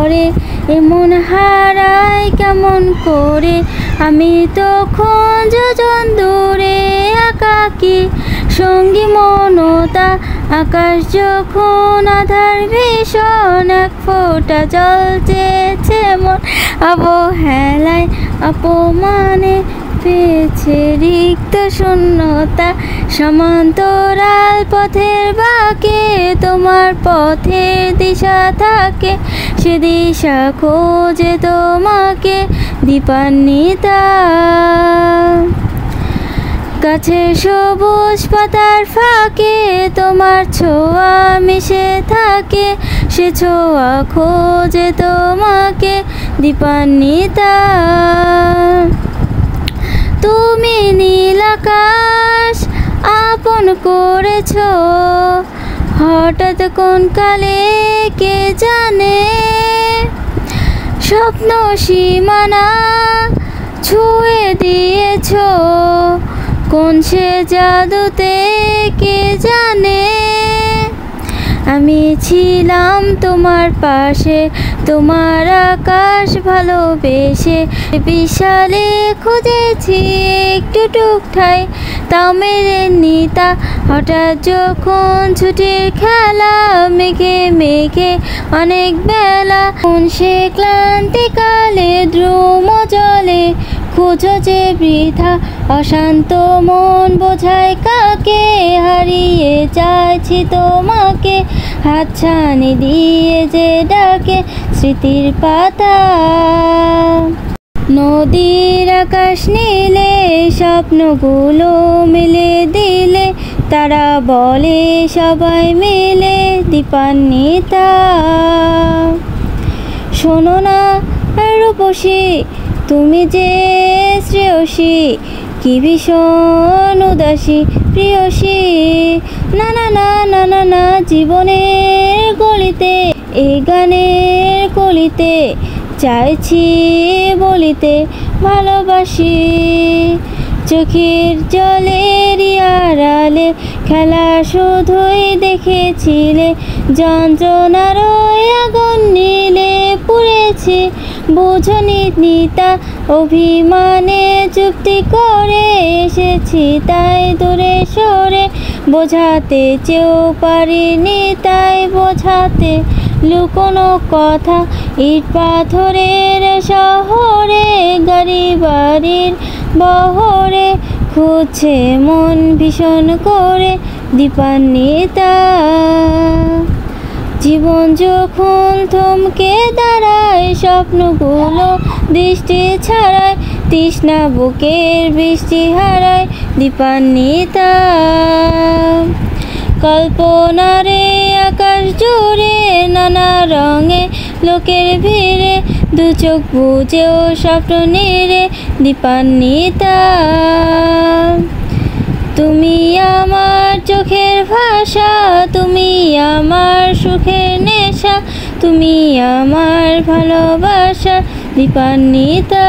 করে এমন হারাই কেমন করে আমি তখন যোজন দূরে একাকী সঙ্গী মনতা আকাশ যখন আধার ভীষণ এক ফোঁটা জল চেয়েছে মন অবহেলায় অপমানে পেয়েছে রিক্ত শূন্যতা সমান্তরাল পথের বাঁকে তোমার পথের দিশা থাকে সে দিশা খোঁজে তোমাকে দীপান্বিতা গাছে সবুজ পাতার ফাঁকে তোমার ছোঁয়া মিশে থাকে সে ছোঁয়া খোঁজে তোমাকে দীপান্বিতা তুমি নীল আকাশ আপন করেছ হঠাৎ কোন কালে কে জানে স্বপ্ন সীমানা ছুঁয়ে দিয়েছ কোন সে জাদুতে কে জানে আমি ছিলাম তোমার পাশে তোমার আকাশ ভালোবেসে বিশালে খুঁজেছি একটু টুকঠাই তাও মেরে নিতা হঠাৎ যখন ছুটির খেলা মেঘে মেঘে অনেক বেলা কোন সে ক্লান্তিকালে দ্রুম জলে খুঁজো যে বৃথা অশান্ত মন বোঝায় কাকে হারিয়ে যাচ্ছি তোমাকে হাতছানি দিয়ে যে ডাকে স্মৃতির পাতা নদীর আকাশ নীলে স্বপ্নগুলো মিলে দিলে তারা বলে সবাই মিলে দীপান্বিতা শোনো না রূপসী তুমি যে শ্রেয়সী কি ভীষণ উদাসী প্রিয়সী না না না না না না জীবনের গলিতে এই গানের কলিতে চাইছি বলিতে ভালোবাসি চোখের জলের আড়ালে খেলা শুধুই দেখেছিলে যন্ত্রণার আগুন নীলে পুড়েছি বুঝনি নিতা অভিমানে চুক্তি করে এসেছি তাই দূরে সরে বোঝাতে চেয়েও পারিনি তাই বোঝাতে লুকোনো কথা ইট পাথরের শহরে গাড়ি বাড়ির বহরে খুঁজছে মন ভীষণ করে দীপান্বিতা জীবন যখন থমকে দাঁড়ায় স্বপ্নগুলো দৃষ্টি ছাড়ায় তৃষ্ণা বুকের বৃষ্টি হারায় দীপান্বিতা কল্পনারে আকাশ জুড়ে নানা রঙে লোকের ভিড়ে দু চোখ বুঝেও স্বপ্ন নিরে দীপান্বিতা তুমি আমার চোখের ভাষা তুমি আমার সুখের নেশা তুমি আমার ভালোবাসা দীপান্বিতা।